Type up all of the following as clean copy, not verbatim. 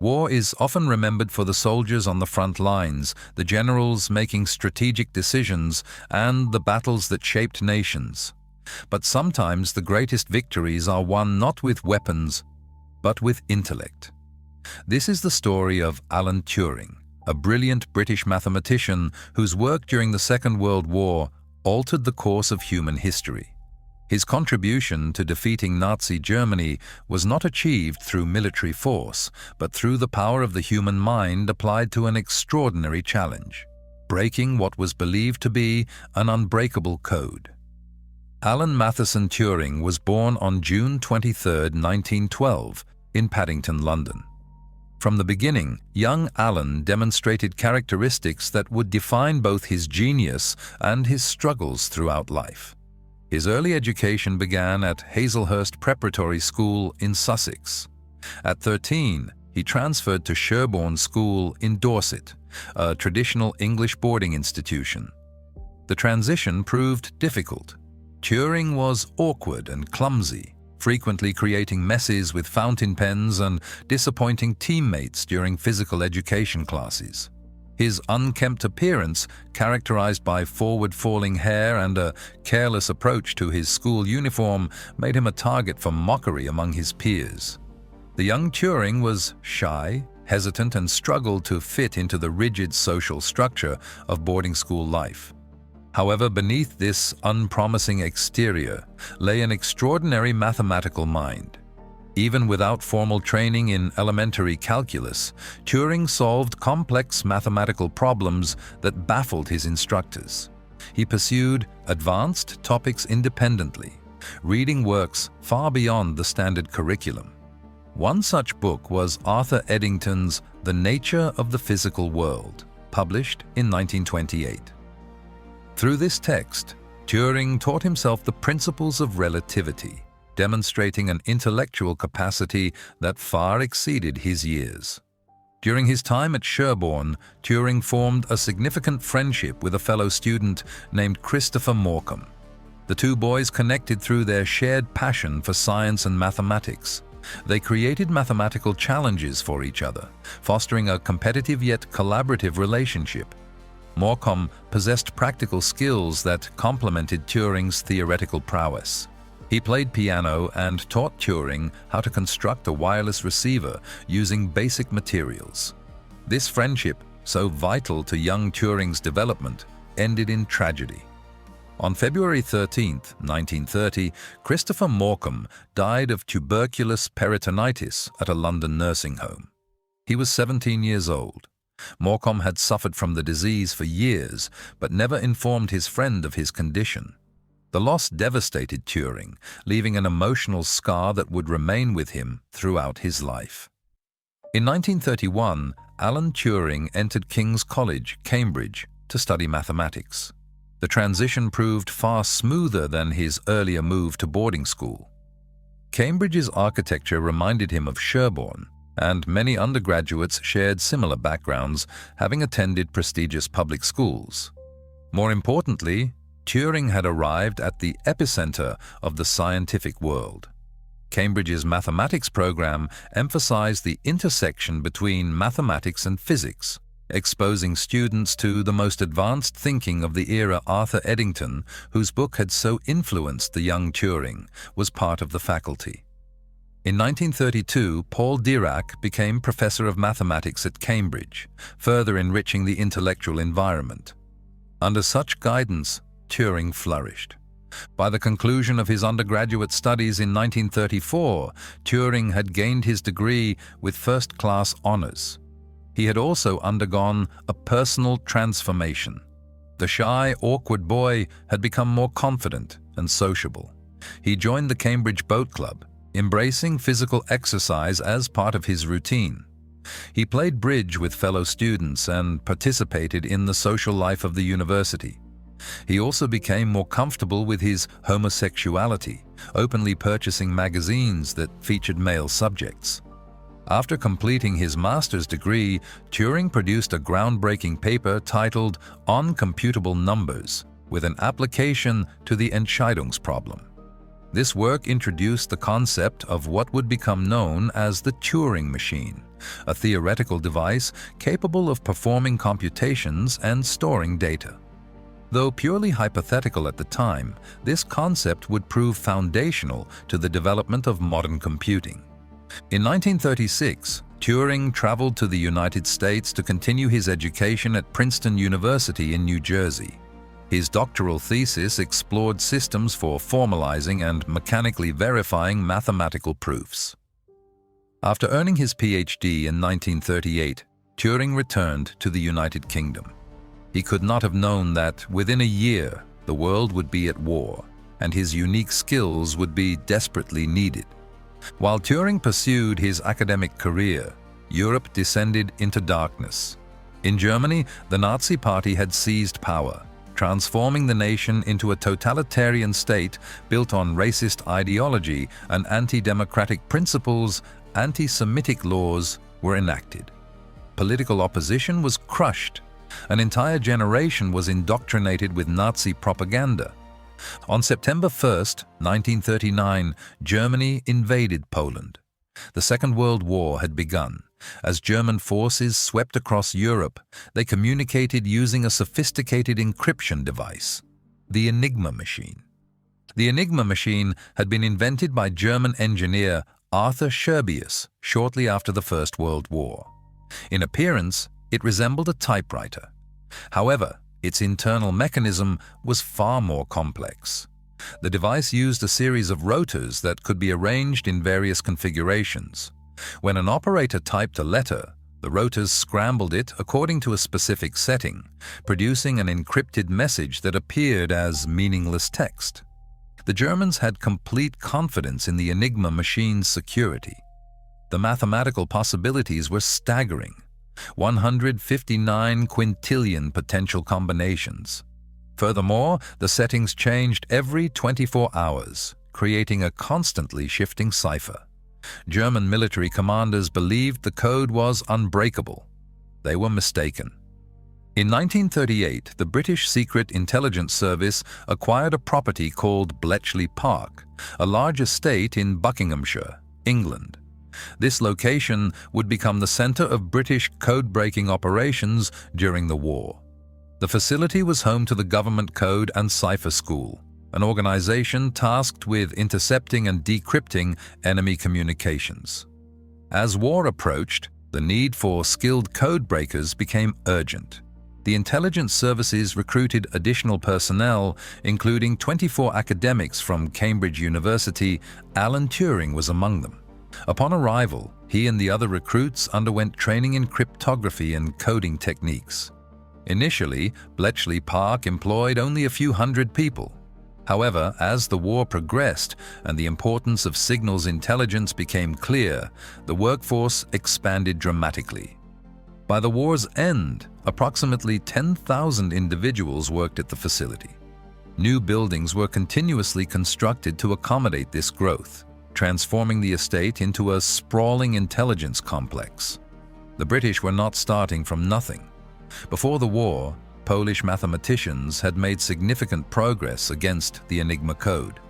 War is often remembered for the soldiers on the front lines, the generals making strategic decisions, and the battles that shaped nations. But sometimes the greatest victories are won not with weapons, but with intellect. This is the story of Alan Turing, a brilliant British mathematician whose work during the Second World War altered the course of human history. His contribution to defeating Nazi Germany was not achieved through military force, but through the power of the human mind applied to an extraordinary challenge, breaking what was believed to be an unbreakable code. Alan Matheson Turing was born on June 23, 1912, in Paddington, London. From the beginning, young Alan demonstrated characteristics that would define both his genius and his struggles throughout life. His early education began at Hazelhurst Preparatory School in Sussex. At 13, he transferred to Sherborne School in Dorset, a traditional English boarding institution. The transition proved difficult. Turing was awkward and clumsy, frequently creating messes with fountain pens and disappointing teammates during physical education classes. His unkempt appearance, characterized by forward-falling hair and a careless approach to his school uniform, made him a target for mockery among his peers. The young Turing was shy, hesitant, and struggled to fit into the rigid social structure of boarding school life. However, beneath this unpromising exterior lay an extraordinary mathematical mind. Even without formal training in elementary calculus, Turing solved complex mathematical problems that baffled his instructors. He pursued advanced topics independently, reading works far beyond the standard curriculum. One such book was Arthur Eddington's The Nature of the Physical World, published in 1928. Through this text, Turing taught himself the principles of relativity, demonstrating an intellectual capacity that far exceeded his years. During his time at Sherborne, Turing formed a significant friendship with a fellow student named Christopher Morcom. The two boys connected through their shared passion for science and mathematics. They created mathematical challenges for each other, fostering a competitive yet collaborative relationship. Morcom possessed practical skills that complemented Turing's theoretical prowess. He played piano and taught Turing how to construct a wireless receiver using basic materials. This friendship, so vital to young Turing's development, ended in tragedy. On February 13, 1930, Christopher Morcom died of tuberculous peritonitis at a London nursing home. He was 17 years old. Morcom had suffered from the disease for years, but never informed his friend of his condition. The loss devastated Turing, leaving an emotional scar that would remain with him throughout his life. In 1931, Alan Turing entered King's College, Cambridge, to study mathematics. The transition proved far smoother than his earlier move to boarding school. Cambridge's architecture reminded him of Sherborne, and many undergraduates shared similar backgrounds, having attended prestigious public schools. More importantly, Turing had arrived at the epicenter of the scientific world. Cambridge's mathematics program emphasized the intersection between mathematics and physics, exposing students to the most advanced thinking of the era. Arthur Eddington, whose book had so influenced the young Turing, was part of the faculty. In 1932, Paul Dirac became professor of mathematics at Cambridge, further enriching the intellectual environment. Under such guidance, Turing flourished. By the conclusion of his undergraduate studies in 1934, Turing had gained his degree with first-class honors. He had also undergone a personal transformation. The shy, awkward boy had become more confident and sociable. He joined the Cambridge Boat Club, embracing physical exercise as part of his routine. He played bridge with fellow students and participated in the social life of the university. He also became more comfortable with his homosexuality, openly purchasing magazines that featured male subjects. After completing his master's degree, Turing produced a groundbreaking paper titled Uncomputable Numbers, with an application to the Entscheidungsproblem. This work introduced the concept of what would become known as the Turing machine, a theoretical device capable of performing computations and storing data. Though purely hypothetical at the time, this concept would prove foundational to the development of modern computing. In 1936, Turing traveled to the United States to continue his education at Princeton University in New Jersey. His doctoral thesis explored systems for formalizing and mechanically verifying mathematical proofs. After earning his PhD in 1938, Turing returned to the United Kingdom. He could not have known that within a year the world would be at war, and his unique skills would be desperately needed. While Turing pursued his academic career, Europe descended into darkness. In Germany, the Nazi Party had seized power, transforming the nation into a totalitarian state built on racist ideology and anti-democratic principles. Anti-Semitic laws were enacted. Political opposition was crushed. An entire generation was indoctrinated with Nazi propaganda. On September 1, 1939, Germany invaded Poland. The Second World War had begun. As German forces swept across Europe, they communicated using a sophisticated encryption device, the Enigma machine. The Enigma machine had been invented by German engineer Arthur Scherbius shortly after the First World War. In appearance, it resembled a typewriter. However, its internal mechanism was far more complex. The device used a series of rotors that could be arranged in various configurations. When an operator typed a letter, the rotors scrambled it according to a specific setting, producing an encrypted message that appeared as meaningless text. The Germans had complete confidence in the Enigma machine's security. The mathematical possibilities were staggering: 159 quintillion potential combinations. Furthermore, the settings changed every 24 hours, creating a constantly shifting cipher. German military commanders believed the code was unbreakable. They were mistaken. In 1938, the British Secret Intelligence Service acquired a property called Bletchley Park, a large estate in Buckinghamshire, England. This location would become the center of British code-breaking operations during the war. The facility was home to the Government Code and Cipher School, an organization tasked with intercepting and decrypting enemy communications. As war approached, the need for skilled code breakers became urgent. The intelligence services recruited additional personnel, including 24 academics from Cambridge University. Alan Turing was among them. Upon arrival, he and the other recruits underwent training in cryptography and coding techniques. Initially, Bletchley Park employed only a few hundred people. However, as the war progressed and the importance of signals intelligence became clear, the workforce expanded dramatically. By the war's end, approximately 10,000 individuals worked at the facility. New buildings were continuously constructed to accommodate this growth, transforming the estate into a sprawling intelligence complex. The British were not starting from nothing. Before the war, Polish mathematicians had made significant progress against the Enigma code.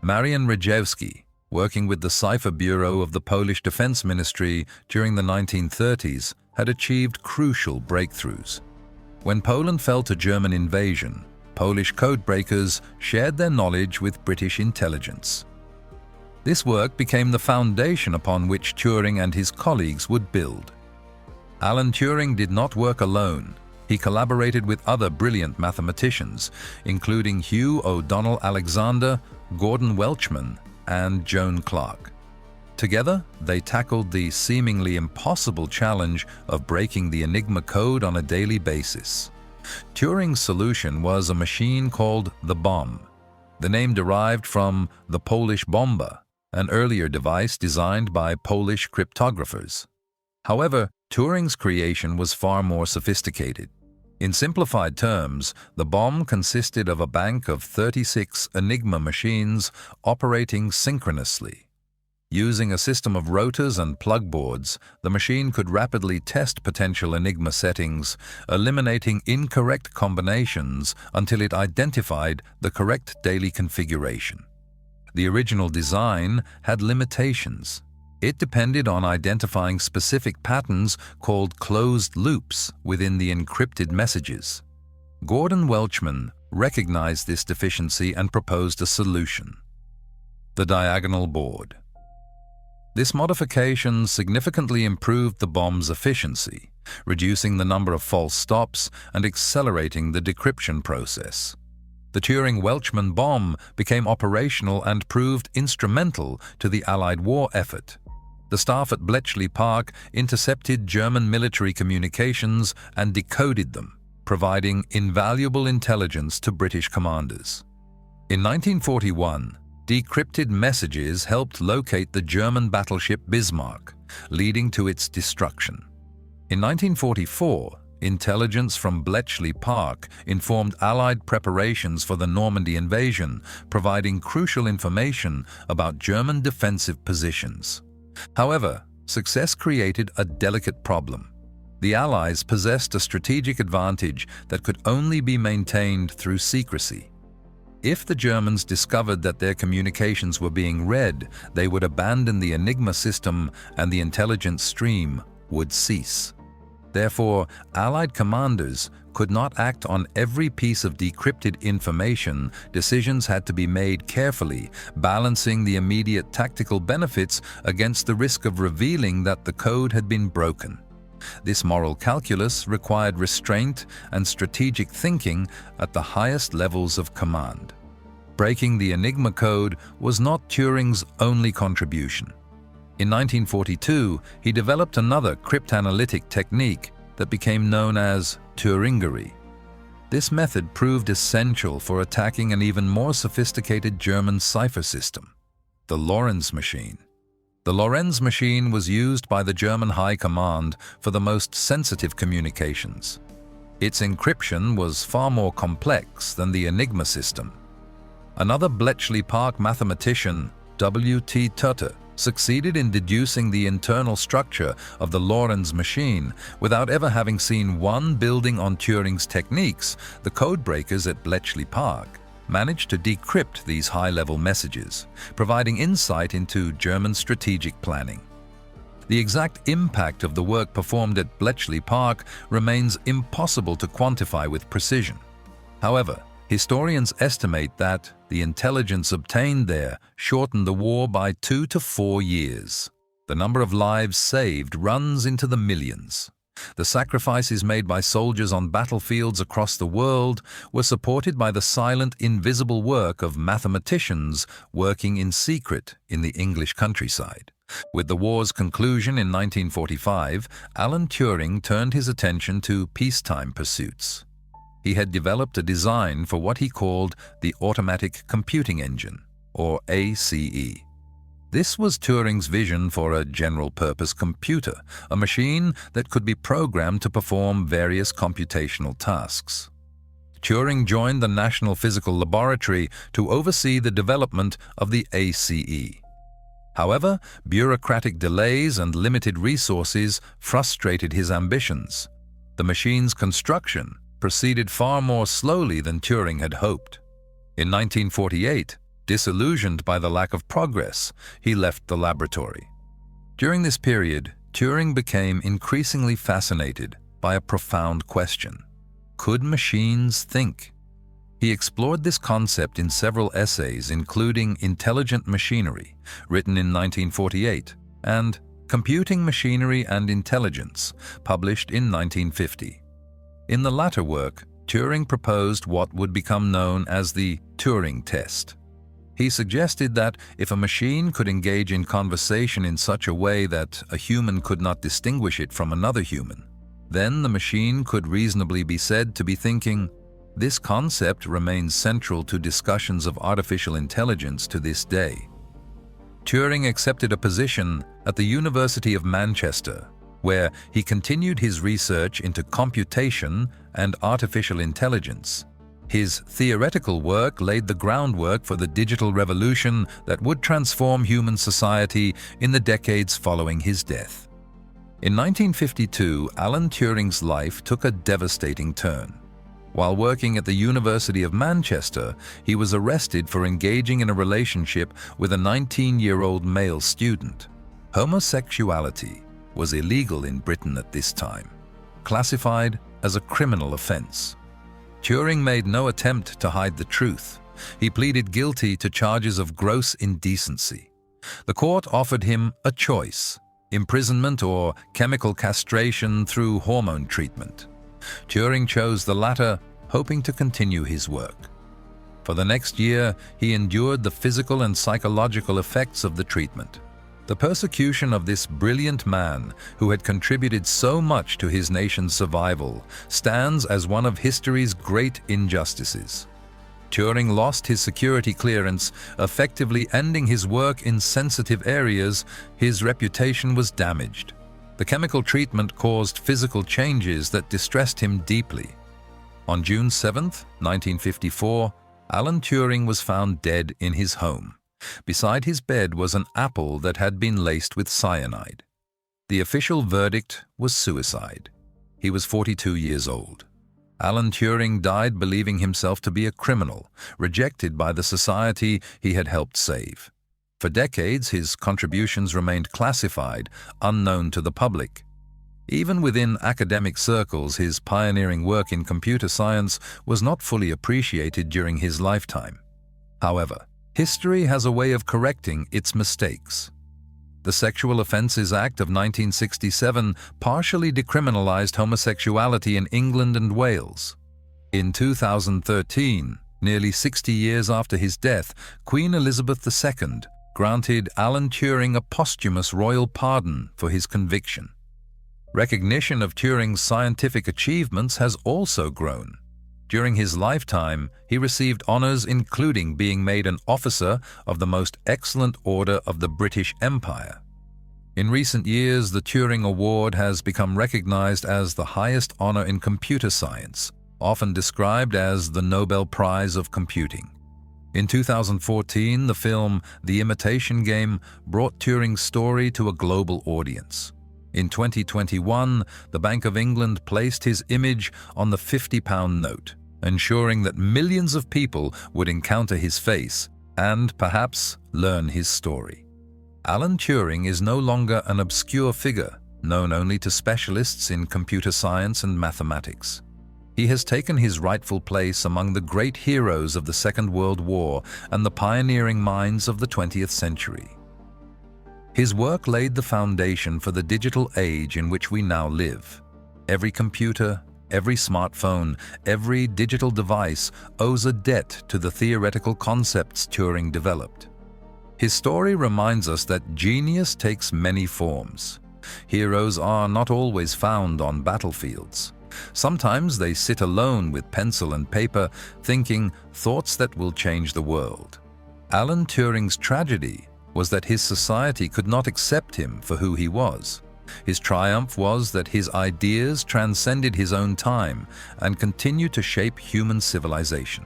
Marian Rejewski, working with the Cipher Bureau of the Polish Defense Ministry during the 1930s, had achieved crucial breakthroughs. When Poland fell to German invasion, Polish codebreakers shared their knowledge with British intelligence. This work became the foundation upon which Turing and his colleagues would build. Alan Turing did not work alone. He collaborated with other brilliant mathematicians, including Hugh O'Donnell Alexander, Gordon Welchman, and Joan Clark. Together, they tackled the seemingly impossible challenge of breaking the Enigma code on a daily basis. Turing's solution was a machine called the bomb. The name derived from the Polish bomba, an earlier device designed by Polish cryptographers. However, Turing's creation was far more sophisticated. In simplified terms, the bomb consisted of a bank of 36 Enigma machines operating synchronously. Using a system of rotors and plug boards, the machine could rapidly test potential Enigma settings, eliminating incorrect combinations until it identified the correct daily configuration. The original design had limitations. It depended on identifying specific patterns called closed loops within the encrypted messages. Gordon Welchman recognized this deficiency and proposed a solution: the diagonal board. This modification significantly improved the bomb's efficiency, reducing the number of false stops and accelerating the decryption process. The Turing-Welchman bomb became operational and proved instrumental to the Allied war effort. The staff at Bletchley Park intercepted German military communications and decoded them, providing invaluable intelligence to British commanders. In 1941, decrypted messages helped locate the German battleship Bismarck, leading to its destruction. In 1944, intelligence from Bletchley Park informed Allied preparations for the Normandy invasion, providing crucial information about German defensive positions. However, success created a delicate problem. The Allies possessed a strategic advantage that could only be maintained through secrecy. If the Germans discovered that their communications were being read, they would abandon the Enigma system and the intelligence stream would cease. Therefore, Allied commanders could not act on every piece of decrypted information. Decisions had to be made carefully, balancing the immediate tactical benefits against the risk of revealing that the code had been broken. This moral calculus required restraint and strategic thinking at the highest levels of command. Breaking the Enigma code was not Turing's only contribution. In 1942, he developed another cryptanalytic technique that became known as Turingery. This method proved essential for attacking an even more sophisticated German cipher system, the Lorenz machine. The Lorenz machine was used by the German High Command for the most sensitive communications. Its encryption was far more complex than the Enigma system. Another Bletchley Park mathematician, W.T. Tutte, succeeded in deducing the internal structure of the Lorenz machine without ever having seen one. Building on Turing's techniques, the codebreakers at Bletchley Park managed to decrypt these high-level messages, providing insight into German strategic planning. The exact impact of the work performed at Bletchley Park remains impossible to quantify with precision. However, historians estimate that the intelligence obtained there shortened the war by 2 to 4 years. The number of lives saved runs into the millions. The sacrifices made by soldiers on battlefields across the world were supported by the silent, invisible work of mathematicians working in secret in the English countryside. With the war's conclusion in 1945, Alan Turing turned his attention to peacetime pursuits. He had developed a design for what he called the Automatic Computing Engine, or ACE. This was Turing's vision for a general-purpose computer, a machine that could be programmed to perform various computational tasks. Turing joined the National Physical Laboratory to oversee the development of the ACE. However, bureaucratic delays and limited resources frustrated his ambitions. The machine's construction proceeded far more slowly than Turing had hoped. In 1948, disillusioned by the lack of progress, he left the laboratory. During this period, Turing became increasingly fascinated by a profound question: could machines think? He explored this concept in several essays, including Intelligent Machinery, written in 1948, and Computing Machinery and Intelligence, published in 1950. In the latter work, Turing proposed what would become known as the Turing test. He suggested that if a machine could engage in conversation in such a way that a human could not distinguish it from another human, then the machine could reasonably be said to be thinking. This concept remains central to discussions of artificial intelligence to this day. Turing accepted a position at the University of Manchester, where he continued his research into computation and artificial intelligence. His theoretical work laid the groundwork for the digital revolution that would transform human society in the decades following his death. In 1952, Alan Turing's life took a devastating turn. While working at the University of Manchester, he was arrested for engaging in a relationship with a 19-year-old male student. Homosexuality was illegal in Britain at this time, classified as a criminal offense. Turing made no attempt to hide the truth. He pleaded guilty to charges of gross indecency. The court offered him a choice: imprisonment or chemical castration through hormone treatment. Turing chose the latter, hoping to continue his work. For the next year, he endured the physical and psychological effects of the treatment. The persecution of this brilliant man, who had contributed so much to his nation's survival, stands as one of history's great injustices. Turing lost his security clearance, effectively ending his work in sensitive areas. His reputation was damaged. The chemical treatment caused physical changes that distressed him deeply. On June 7, 1954, Alan Turing was found dead in his home. Beside his bed was an apple that had been laced with cyanide. The official verdict was suicide. He was 42 years old. Alan Turing died believing himself to be a criminal, rejected by the society he had helped save. For decades, his contributions remained classified, unknown to the public. Even within academic circles, his pioneering work in computer science was not fully appreciated during his lifetime. However, history has a way of correcting its mistakes. The Sexual Offences Act of 1967 partially decriminalized homosexuality in England and Wales. In 2013, nearly 60 years after his death, Queen Elizabeth II granted Alan Turing a posthumous royal pardon for his conviction. Recognition of Turing's scientific achievements has also grown. During his lifetime, he received honors including being made an Officer of the Most Excellent Order of the British Empire. In recent years, the Turing Award has become recognized as the highest honor in computer science, often described as the Nobel Prize of Computing. In 2014, the film The Imitation Game brought Turing's story to a global audience. In 2021, the Bank of England placed his image on the £50 note, ensuring that millions of people would encounter his face and, perhaps, learn his story. Alan Turing is no longer an obscure figure, known only to specialists in computer science and mathematics. He has taken his rightful place among the great heroes of the Second World War and the pioneering minds of the 20th century. His work laid the foundation for the digital age in which we now live. Every computer, every smartphone, every digital device owes a debt to the theoretical concepts Turing developed. His story reminds us that genius takes many forms. Heroes are not always found on battlefields. Sometimes they sit alone with pencil and paper, thinking thoughts that will change the world. Alan Turing's tragedy was that his society could not accept him for who he was. His triumph was that his ideas transcended his own time and continue to shape human civilization.